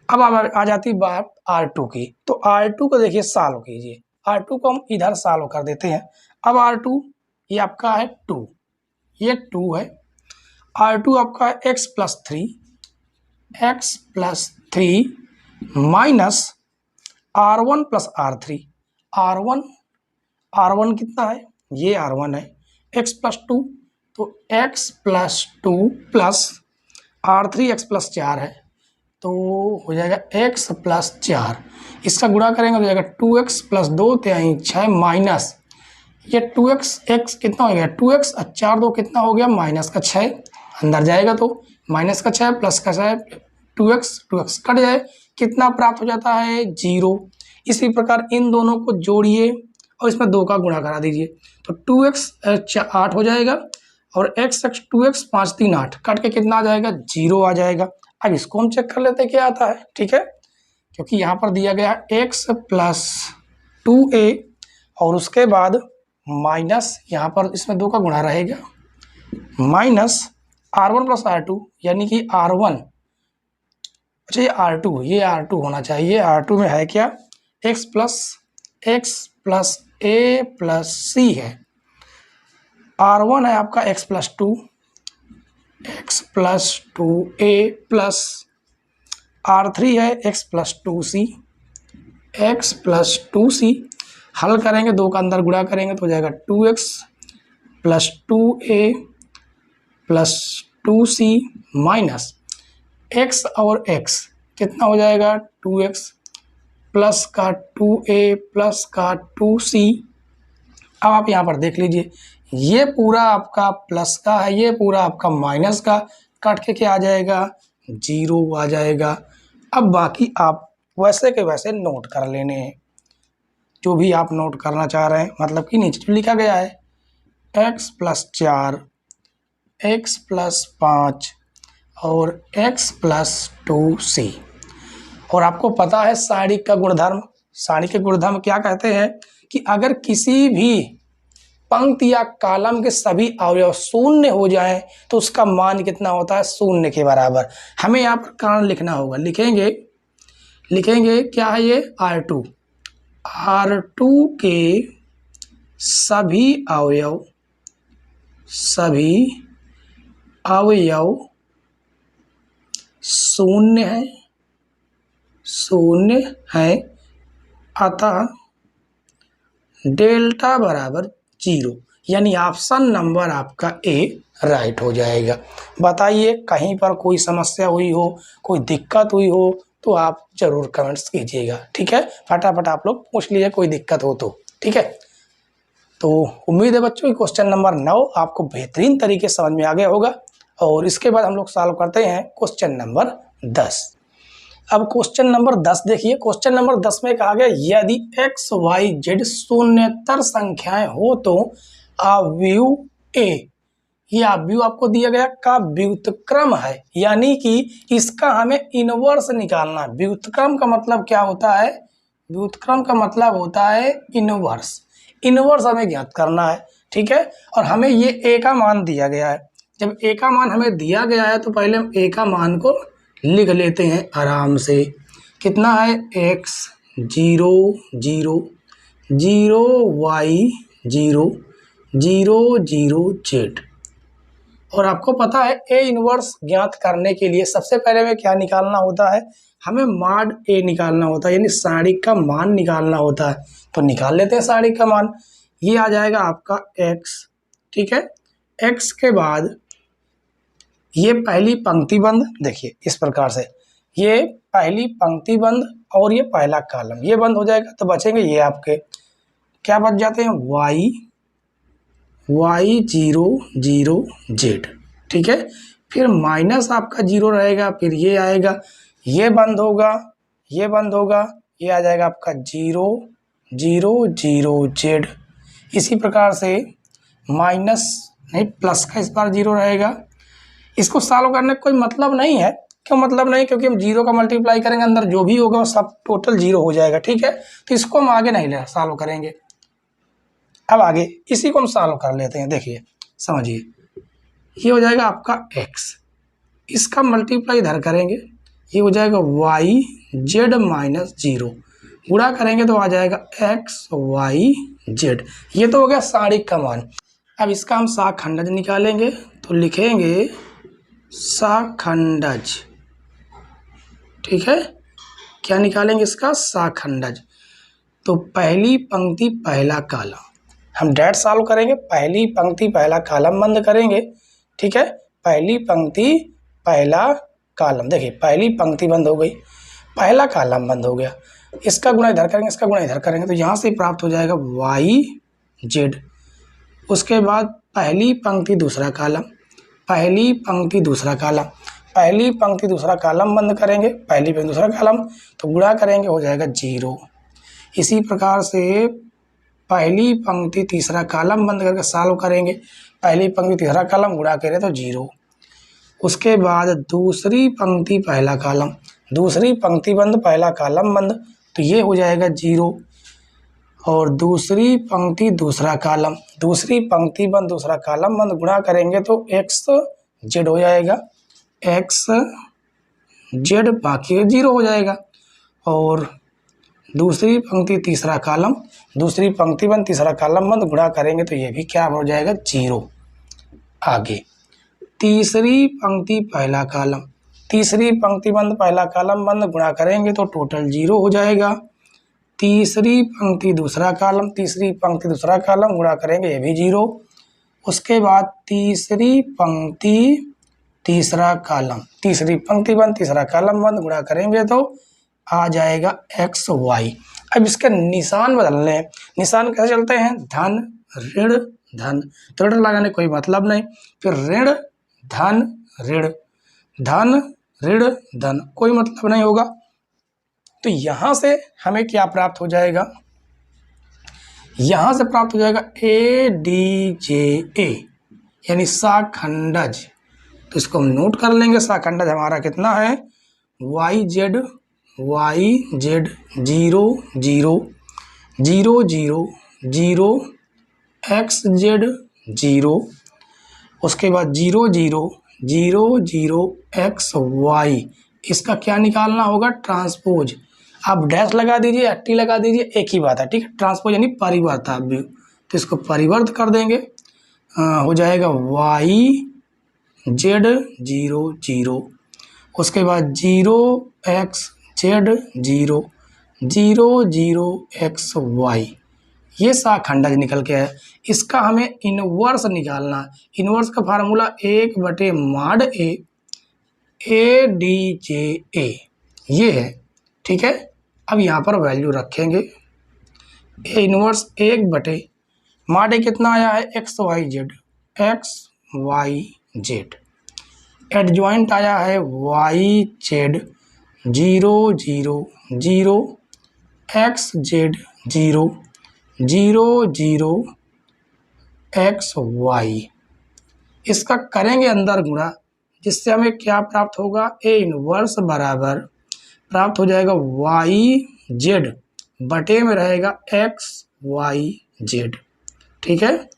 अब आ जाती बात R2 की। तो R2 को देखिए सॉल्व कीजिए, R2 को हम इधर सॉल्व कर देते हैं। अब R2 ये आपका है 2, ये 2 है। R2 आपका है x plus 3, x plus 3 minus R1 plus R3। R1 कितना है, ये R1 है, x प्लस 2, तो x plus 2 plus R3 x plus 4 है, तो हो जाएगा x प्लस 4। इसका गुणा करेंगे तो हो जाएगा 2x प्लस 2 3 6 माइनस ये 2x, x कितना हो गया 2x, 4 2 कितना हो गया, माइनस का 6, अंदर जाएगा तो माइनस का 6 प्लस का 6, 2x कट जाए, कितना प्राप्त हो जाता है, 0। इसी प्रकार इन दोनों को जोड़िए और इसमें 2 का गुणा करा दीजिए, तो 2x 8 हो जाएगा और x 2x 5 3 8 कट के कितना आ जाएगा, 0 आ जाएगा। अब इसको हम चेक कर लेते हैं क्या आता है। ठीक है, क्योंकि यहाँ पर दिया गया x प्लस 2a और उसके बाद माइनस यहाँ पर इसमें 2 का गुणा रहेगा, माइनस R1 प्लस R2, यानी कि R1, अच्छा ये R2 होना चाहिए। R2 में है क्या, x plus a plus c है। R1 है आपका x plus 2, x plus 2a plus R3 है x plus 2c, x plus 2c। हल करेंगे, 2 का अंदर गुणा करेंगे तो हो जाएगा 2x plus 2a plus 2c minus x और x कितना हो जाएगा 2x प्लस का 2a प्लस का 2c। अब आप यहाँ पर देख लीजिए, ये पूरा आपका प्लस का है, ये पूरा आपका माइनस का, कट के क्या आ जाएगा, 0 आ जाएगा। अब बाकी आप वैसे के वैसे नोट कर लेने हैं, जो भी आप नोट करना चाह रहे हैं, मतलब कि नीचे लिखा गया है x + 4, x + 5 और x + 2c। और आपको पता है सारणिक का गुणधर्म, सारणिक के गुणधर्म क्या कहते हैं कि अगर किसी भी पंक्ति या कॉलम के सभी अवयव शून्य हो जाएं तो उसका मान कितना होता है, शून्य के बराबर। हमें यहाँ पर कारण लिखना होगा, लिखेंगे क्या है ये, R2 के सभी अवयव शून्य है अतः डेल्टा बराबर 0, यानी ऑप्शन नंबर आपका ए राइट हो जाएगा। बताइए कहीं पर कोई समस्या हुई हो, कोई दिक्कत हुई हो तो आप जरूर कमेंट्स कीजिएगा, ठीक है। फटाफट आप लोग पूछ लीजिए कोई दिक्कत हो तो, ठीक है। तो उम्मीद है बच्चों कि क्वेश्चन नंबर 9 आपको बेहतरीन तरीके से समझ में आ गया होगा। और इसके बाद हम लोग सॉल्व करते हैं क्वेश्चन नंबर 10। अब क्वेश्चन नंबर 10 देखिए, क्वेश्चन नंबर 10 में कहा गया यदि x y z शून्येतर संख्याएं हो तो अवयव a, ये अवयव आपको दिया गया का व्युत्क्रम है, यानी कि इसका हमें इनवर्स निकालना है। व्युत्क्रम का मतलब क्या होता है, व्युत्क्रम का मतलब होता है इनवर्स, इनवर्स हमें ज्ञात करना है, ठीक है। और हमें ये a का मान दिया गया है। जब a का मान हमें दिया गया है तो पहले हम a का मान को लिख लेते हैं आराम से। कितना है, x 0 0 0 y 0 0 0 z। और आपको पता है a इनवर्स ज्ञात करने के लिए सबसे पहले में क्या निकालना होता है, हमें मॉड a निकालना होता है, यानी सारणिक का मान निकालना होता है। तो निकाल लेते हैं सारणिक का मान। ये आ जाएगा आपका x, ठीक है। x के बाद ये पहली पंक्ति बंद, देखिए इस प्रकार से, ये पहली पंक्ति बंद और ये पहला कॉलम, ये बंद हो जाएगा तो बचेंगे ये आपके क्या बच जाते हैं, y 0 0 z, ठीक है। फिर माइनस आपका 0 रहेगा, फिर ये आएगा, ये बंद होगा, ये बंद होगा, ये आ जाएगा आपका 0 0 0 z। इसी प्रकार से माइनस नहीं, प्लस का इस बार 0 रहेगा। इसको सॉल्व करने का कोई मतलब नहीं है, क्यों मतलब नहीं, क्योंकि हम 0 का मल्टीप्लाई करेंगे अंदर जो भी होगा वो सब टोटल 0 हो जाएगा, ठीक है। तो इसको हम आगे नहीं ले सॉल्व करेंगे। अब आगे इसी को हम सॉल्व कर लेते हैं, देखिए समझिए, ये हो जाएगा आपका x, इसका मल्टीप्लाई इधर करेंगे, ये हो जाएगा y z माइनस 0, गुणा करेंगे तो आ जाएगा x y z। ये तो हो गया सारणिक का मान। अब इसका हम शाखंडज निकालेंगे तो लिखेंगे शाखंडज, ठीक है। क्या निकालेंगे इसका, शाखंडज। तो पहली पंक्ति पहला कॉलम, हम डायरेक्ट सॉल्व करेंगे, पहली पंक्ति पहला कॉलम बंद करेंगे, ठीक है। पहली पंक्ति पहला कॉलम, देखिए पहली पंक्ति बंद हो गई, पहला कॉलम बंद हो गया, इसका गुणा इधर करेंगे, इसका गुणा इधर करेंगे, तो यहाँ से प्राप्त हो जाएगा y z। उसके बाद पहली पंक्ति दूसरा कॉलम, पहली पंक्ति दूसरा कॉलम, पहली पंक्ति दूसरा कॉलम बंद करेंगे, पहली पंक्ति दूसरा कॉलम, तो गुणा करेंगे हो जाएगा 0। इसी प्रकार से पहली पंक्ति तीसरा कॉलम बंद करके सॉल्व करेंगे, पहली पंक्ति तीसरा कॉलम गुणा करें तो 0। उसके बाद दूसरी पंक्ति पहला कॉलम, दूसरी पंक्ति बंद पहला कॉलम बंद, तो ये हो जाएगा 0। और दूसरी पंक्ति दूसरा कॉलम, दूसरी पंक्ति बंद दूसरा कॉलम बंद, गुणा करेंगे तो x z हो जाएगा, x z बाकी 0 हो जाएगा। और दूसरी पंक्ति तीसरा कॉलम, दूसरी पंक्ति बंद तीसरा कॉलम बंद, गुणा करेंगे तो ये भी क्या हो जाएगा, 0। आगे तीसरी पंक्ति पहला कॉलम, तीसरी पंक्ति बंद पहला कॉलम बंद, गुणा करेंगे तो टोटल 0 हो जाएगा। तीसरी पंक्ति दूसरा कॉलम, तीसरी पंक्ति दूसरा कॉलम, गुणा करेंगे ये भी 0। उसके बाद तीसरी पंक्ति तीसरा कॉलम, तीसरी पंक्ति बंद तीसरा कॉलम बंद, गुणा करेंगे तो आ जाएगा एक्स वाई। अब इसका निशान बदलने हैं। निशान कैसे चलते हैं, धन ऋण धन, तो ऋण लगाने कोई मतलब नहीं, फिर ऋण धन ऋण, धन ऋण धन, कोई मतलब नहीं होगा। तो यहां से हमें क्या प्राप्त हो जाएगा, यहां से प्राप्त हो जाएगा ए डी जे ए, यानी साखंडज। तो इसको हम नोट कर लेंगे, साखंडज हमारा कितना है, वाई जेड 0 0 0 0 0 एक्स जेड 0, उसके बाद 0 0 0 0 एक्स वाई। इसका क्या निकालना होगा, ट्रांसपोज। आप डैश लगा दीजिए, टी लगा दीजिए, एक ही बात है, ठीक है। ट्रांसपोज यानी परिवर्त आप भी, तो इसको परिवर्त कर देंगे, हो जाएगा वाई जेड 0 0, उसके बाद 0 एक्स जेड 0 0 0 एक्स वाई। ये साखंडज निकल के है। इसका हमें इनवर्स निकालना है। इनवर्स का formula 1/mod A D J ए, ये है, ठीक है। अब यहाँ पर वैल्यू रखेंगे, ए इनवर्स 1/mod ए कितना आया है, एक्स वाई जेड, एडजॉइंट आया है y z 0 0 0 x z 0 0 0 x y. इसका करेंगे अंदर गुणा, जिससे हमें क्या प्राप्त होगा, ए इनवर्स बराबर प्राप्त हो जाएगा वाई जेड बटे में रहेगा एक्स वाई जेड, ठीक है।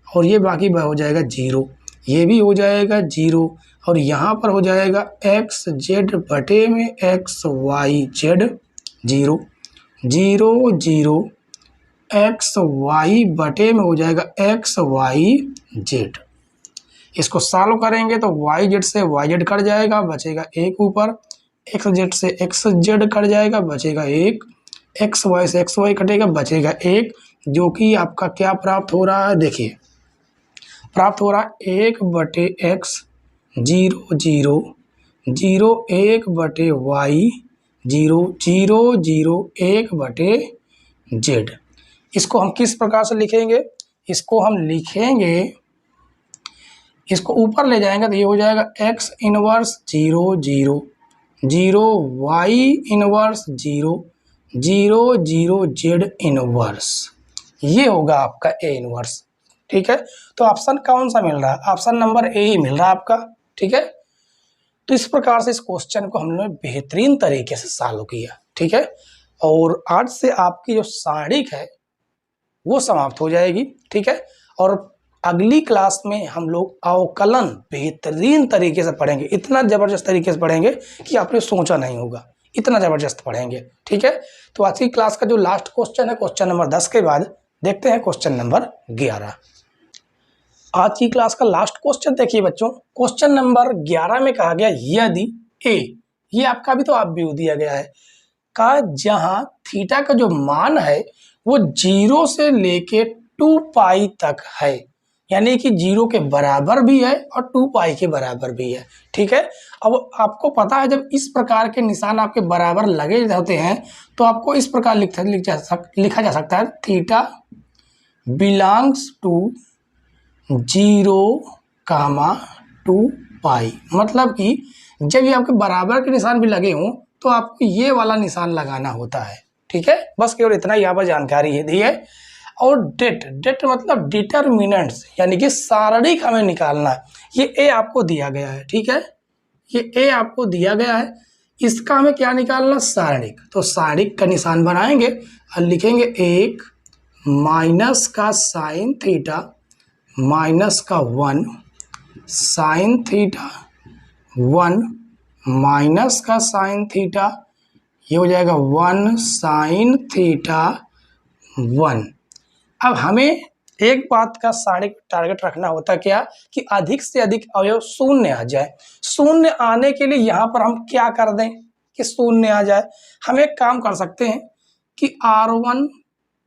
और ये बाकी हो जाएगा 0, ये भी हो जाएगा 0, और यहाँ पर हो जाएगा एक्स जेड बटे में x y z 0 0 0 x y बटे में हो जाएगा एक्स वाई जेड। इसको सॉल्व करेंगे तो वाई जेड से वाई जेड कट जाएगा, बचेगा एक ऊपर, एक्स जेड से एक्स जेड कट जाएगा, बचेगा एक, एक्स वाई से एक्स वाई कटेगा, बचेगा एक, जो कि आपका क्या प्राप्त हो रहा है, देखिए प्राप्त हो रहा है 1/x 0 0 0 1/y 0 0 0 1/z। इसको हम किस प्रकार से लिखेंगे, इसको हम लिखेंगे, इसको ऊपर ले जाएंगे तो ये हो जाएगा x inverse 0 0 0 y inverse 0 0 0 z inverse, ये होगा आपका ए इनवर्स, ठीक है। तो ऑप्शन कौन सा मिल रहा है, ऑप्शन नंबर ए ही मिल रहा है आपका, ठीक है। तो इस प्रकार से इस क्वेश्चन को हमने बेहतरीन तरीके से सॉल्व किया, ठीक है। और आज से आपकी जो सारणिक है वो समाप्त हो जाएगी, ठीक है। और अगली क्लास में हम लोग अवकलन बेहतरीन तरीके से पढ़ेंगे, इतना ज़बरदस्त तरीके से पढ़ेंगे कि आपने सोचा नहीं होगा, इतना ज़बरदस्त पढ़ेंगे, ठीक है। तो आज की क्लास का जो लास्ट क्वेश्चन है, क्वेश्चन नंबर 10 के बाद देखते हैं क्वेश्चन नंबर 11। आज की क्लास का लास्ट क्वेश्चन देखिए बच्चों, क्वेश्चन नंबर 11 में कहा गया यदि ए, ये आपका भी तो आप भी दिया गया है, का जहां थीटा का जो मान है वो 0 से लेके 2 पाई तक है, यानी कि 0 के बराबर भी है और 2 पाई के बराबर भी है, ठीक है। अब आपको पता है जब इस प्रकार के निशान आपके बराबर लगे होते हैं तो आपको इस प्रकार लिखा जा सकता है, थीटा बिलोंग्स टू 0, 2 पाई। मतलब कि जब ये आपके बराबर के निशान भी लगे हों तो आपको ये वाला निशान लगाना होता है, ठीक है। बस केवल इतना यहाँ पर जानकारी है दी है। और डेट मतलब डिटर्मिनेंट्स, यानी कि सारणिक हमें निकालना है। ये ए आपको दिया गया है, ठीक है, ये ए आपको दिया गया है, इसका हमें क्या निकालना, सारणिक। तो सारणिक का निशान बनाएंगे और लिखेंगे 1 माइनस का साइन थीटा माइनस का 1 साइन थीटा 1 माइनस का साइन थीटा, ये हो जाएगा 1 साइन थीटा 1। अब हमें एक बात का सारणिक टारगेट रखना होता है क्या, कि अधिक से अधिक अवयव शून्य आ जाए। शून्य आने के लिए यहाँ पर हम क्या कर दें कि शून्य आ जाए, हम एक काम कर सकते हैं कि R1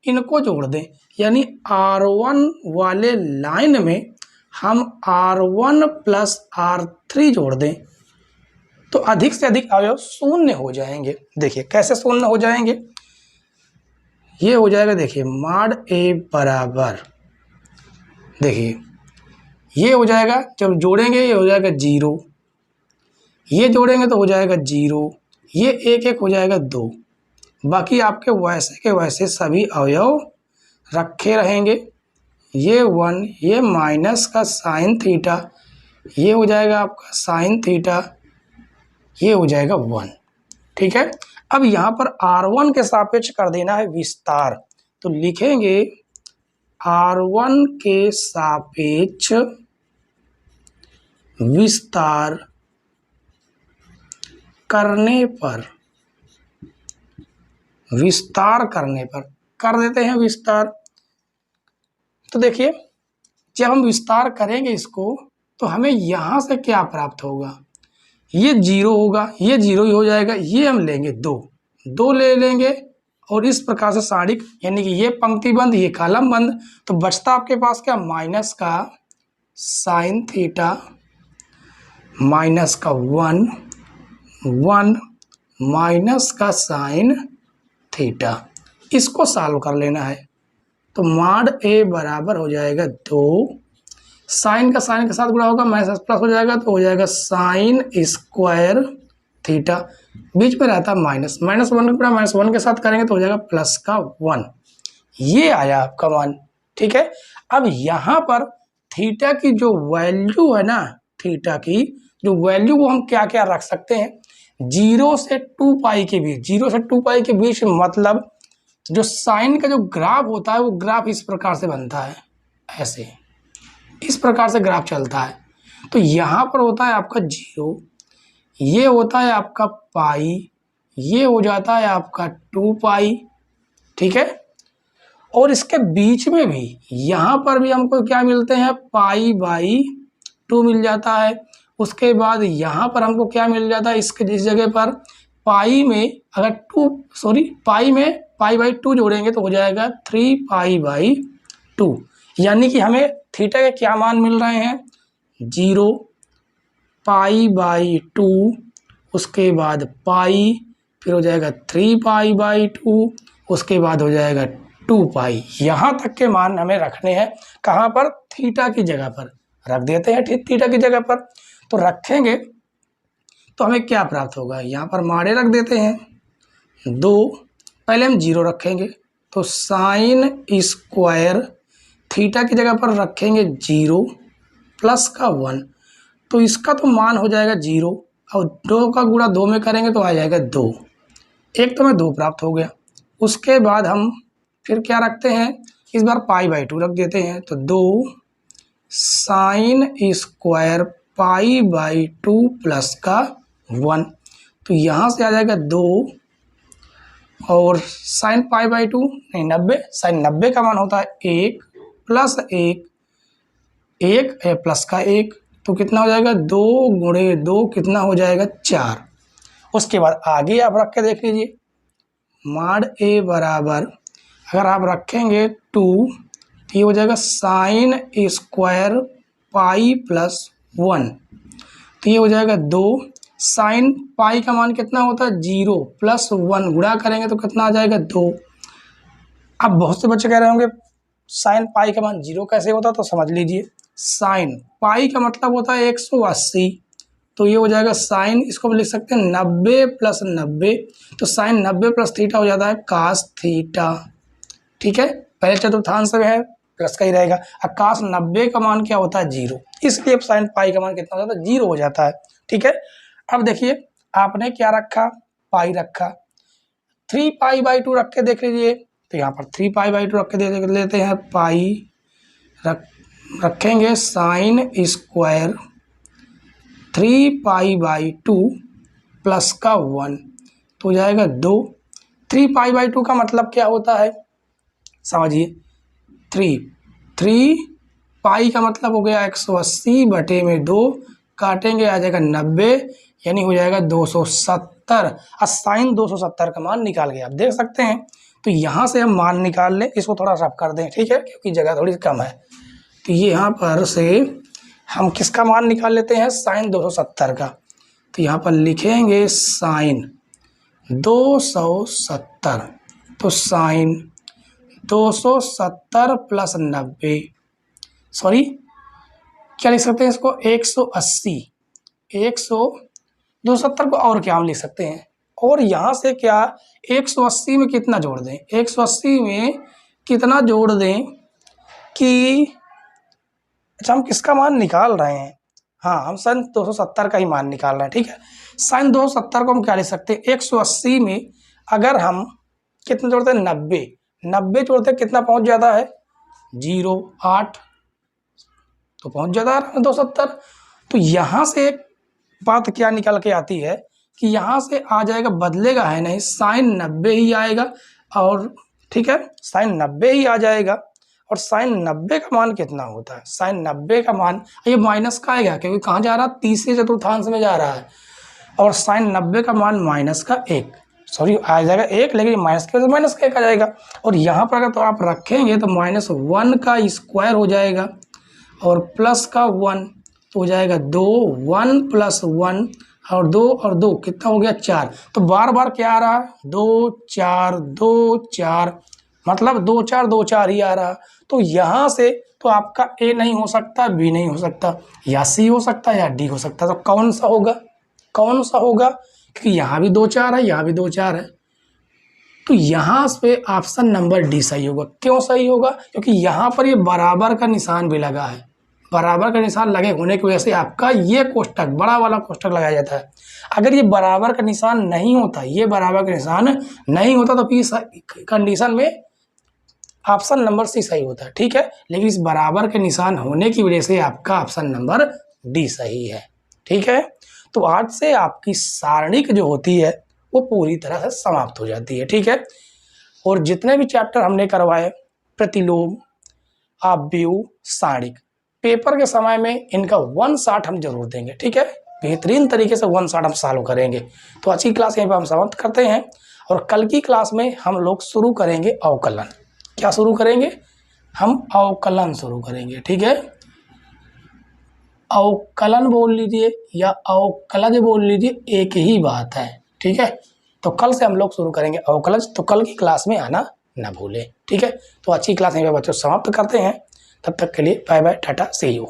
इनको जोड़ दें, यानी R1 वाले लाइन में हम R1 + R3 जोड़ दें, तो अधिक से अधिक अवयव शून्य हो जाएंगे। देखिए कैसे शून्य हो जाएंगे, ये हो जाएगा, देखिए मॉड ए बराबर, देखिए ये हो जाएगा, जब जोड़ेंगे ये हो जाएगा 0, ये जोड़ेंगे तो हो जाएगा 0, ये एक एक हो जाएगा 2, बाकी आपके वैसे के वैसे सभी अवयव रखे रहेंगे। ये 1, ये माइनस का साइन थीटा, ये हो जाएगा आपका साइन थीटा, ये हो जाएगा 1। ठीक है, अब यहाँ पर R1 के सापेक्ष कर देना है विस्तार, तो लिखेंगे R1 के सापेक्ष विस्तार करने पर, विस्तार करने पर कर देते हैं विस्तार। तो देखिए जब हम विस्तार करेंगे इसको तो हमें यहाँ से क्या प्राप्त होगा, ये 0 होगा, ये 0 ही हो जाएगा, ये हम लेंगे 2 ले लेंगे और इस प्रकार से सारणिक, यानी कि ये पंक्ति बंद ये कॉलम बंद, तो बचता आपके पास क्या, माइनस का साइन थीटा माइनस का 1 माइनस का साइन थीटा, इसको सॉल्व कर लेना है। तो मॉड ए बराबर हो जाएगा 2, साइन का साइन के साथ गुणा होगा, माइनस प्लस हो जाएगा, तो हो जाएगा साइन स्क्वायर थीटा, बीच में रहता है माइनस, माइनस 1 गुणा माइनस 1 के साथ करेंगे तो हो जाएगा प्लस का 1। ये आया आपका मान। ठीक है, अब यहाँ पर थीटा की जो वैल्यू है ना, थीटा की जो वैल्यू वो हम क्या क्या रख सकते हैं, 0 से 2 पाई के बीच, 0 से 2 पाई के बीच, मतलब जो साइन का जो ग्राफ होता है वो ग्राफ इस प्रकार से बनता है, ऐसे इस प्रकार से ग्राफ चलता है। तो यहाँ पर होता है आपका 0, ये होता है आपका पाई, ये हो जाता है आपका 2 पाई। ठीक है, और इसके बीच में भी यहाँ पर भी हमको क्या मिलते हैं, पाई बाई 2 मिल जाता है। उसके बाद यहाँ पर हमको क्या मिल जाता है, इसके जिस जगह पर पाई में अगर पाई में पाई बाई 2 जोड़ेंगे तो हो जाएगा 3 पाई बाई 2, यानी कि हमें थीटा के क्या मान मिल रहे हैं, 0, पाई बाई 2, उसके बाद पाई, फिर हो जाएगा 3 पाई बाई 2, उसके बाद हो जाएगा 2 पाई। यहाँ तक के मान हमें रखने हैं, कहाँ पर, थीटा की जगह पर रख देते हैं, थीटा की जगह पर। तो रखेंगे तो हमें क्या प्राप्त होगा, यहाँ पर माड़े रख देते हैं 2, पहले हम 0 रखेंगे तो साइन स्क्वायर थीटा की जगह पर रखेंगे 0 प्लस का 1, तो इसका तो मान हो जाएगा 0 और 2 का गुणा 2 में करेंगे तो आ जाएगा 2, एक तो में 2 प्राप्त हो गया। उसके बाद हम फिर क्या रखते हैं, इस बार पाई बाई 2 रख देते हैं, तो 2 sine square pi by 2 plus का 1, तो यहाँ से आ जाएगा 2 और साइन पाई बाई 2 नहीं 90, साइन 90 का मान होता है 1 प्लस 1 प्लस का 1, तो कितना हो जाएगा 2 गुणे 2 कितना हो जाएगा 4। उसके बाद आगे आप रख के देख लीजिए, मॉड ए बराबर अगर आप रखेंगे 2 तो ये हो जाएगा साइन स्क्वायर पाई प्लस 1, तो ये हो जाएगा 2, साइन पाई का मान कितना होता है 0 प्लस 1 गुणा करेंगे तो कितना आ जाएगा 2। अब बहुत से बच्चे कह रहे होंगे साइन पाई का मान 0 कैसे होता, तो समझ लीजिए, साइन पाई का मतलब होता है 180, तो ये हो जाएगा साइन, इसको लिख सकते हैं 90 प्लस 90, तो साइन 90 प्लस थीटा हो जाता है कास थीटा। ठीक है, पहले चतुर्थांश में है प्लस का ही रहेगा, और कास 90 का मान क्या होता है 0, इसलिए साइन पाई का मान कितना हो जाता है 0 हो जाता है। ठीक है, अब देखिए आपने क्या रखा, पाई रखा, 3 पाई बाई 2 रख के देख लीजिए, तो यहाँ पर 3 पाई बाई 2 रख के दे लेते हैं, पाई रखेंगे sine square 3 pi by 2 plus का 1, तो हो जाएगा 2। 3 पाई बाई 2 का मतलब क्या होता है समझिए, 3 पाई का मतलब हो गया 180 बटे में 2, काटेंगे आ जाएगा 90, यानी हो जाएगा 270, और साइन 270 का मान निकाल गया। आप देख सकते हैं, तो यहाँ से हम मान निकाल लें, इसको थोड़ा रफ कर दें, ठीक है, क्योंकि जगह थोड़ी कम है। तो ये यहाँ पर से हम किसका मान निकाल लेते हैं, साइन 270 का, तो यहाँ पर लिखेंगे साइन 270, तो साइन 270 प्लस 90, सॉरी क्या लिख सकते हैं इसको 180, 270 को और क्या हम लिख सकते हैं, और यहाँ से क्या 180 में कितना जोड़ दें, 180 में कितना जोड़ दें कि अच्छा हम किसका मान निकाल रहे हैं, हाँ हम साइन 270 का ही मान निकाल रहे हैं, ठीक है। साइन 270 को हम क्या लिख सकते हैं, 180 में अगर हम कितना जोड़ते हैं 90 जोड़ते हैं कितना पहुंच जाता है 0.8, तो पहुंच जाता है 270। तो यहाँ से एक बात क्या निकल के आती है कि यहाँ से आ जाएगा, बदलेगा है नहीं, साइन 90 ही आएगा, और ठीक है साइन 90 ही आ जाएगा। और साइन 90 का मान कितना होता है, साइन 90 का मान ये माइनस का आएगा क्योंकि कहाँ जा रहा है, तीसरे चतुर्थांश में जा रहा है, और साइन 90 का मान माइनस का 1, सॉरी आ जाएगा 1, लेकिन माइनस के वजह से माइनस का 1 आ जाएगा। और यहाँ पर अगर तो आप रखेंगे तो -1 का स्क्वायर हो जाएगा और प्लस का 1 तो हो जाएगा 2, 1 + 1 और 2 कितना हो गया 4। तो बार बार क्या आ रहा है 2 4 2 4, मतलब 2 4 2 4 ही आ रहा। तो यहाँ से तो आपका ए नहीं हो सकता, बी नहीं हो सकता, या सी हो सकता है या डी हो सकता है। तो कौन सा होगा, कौन सा होगा, क्योंकि यहाँ भी 2 4 है, यहाँ भी 2 4 है, तो यहाँ पे ऑप्शन नंबर डी सही होगा। क्यों सही होगा, क्योंकि यहाँ पर ये बराबर का निशान भी लगा है, बराबर का निशान लगे होने की वजह से आपका ये कोष्टक बड़ा वाला कोष्टक लगाया जाता है। अगर ये बराबर का निशान नहीं होता, ये बराबर का निशान नहीं होता तो फिर कंडीशन में ऑप्शन नंबर सी सही होता है, ठीक है। लेकिन इस बराबर के निशान होने की वजह से आपका ऑप्शन नंबर डी सही है, ठीक है। तो आज से आपकी सारणिक जो होती है वो पूरी तरह से समाप्त हो जाती है, ठीक है। और जितने भी चैप्टर हमने करवाए, प्रतिलोम, आव्यूह, सारणिक, पेपर के समय में इनका 1 शॉट हम जरूर देंगे, ठीक है। बेहतरीन तरीके से 1 शॉट हम सॉल्व करेंगे। तो आज की क्लास यहीं पर हम समाप्त करते हैं, और कल की क्लास में हम लोग शुरू करेंगे अवकलन। क्या शुरू करेंगे, हम अवकलन शुरू करेंगे, ठीक है। अवकलन बोल लीजिए या अवकलज बोल लीजिए, एक ही बात है, ठीक है। तो कल से हम लोग शुरू करेंगे अवकलज, तो कल की क्लास में आना ना भूलें, ठीक है। तो अच्छी क्लास यहीं पर बच्चों समाप्त करते हैं। तब तक के लिए bye bye, tata, see you.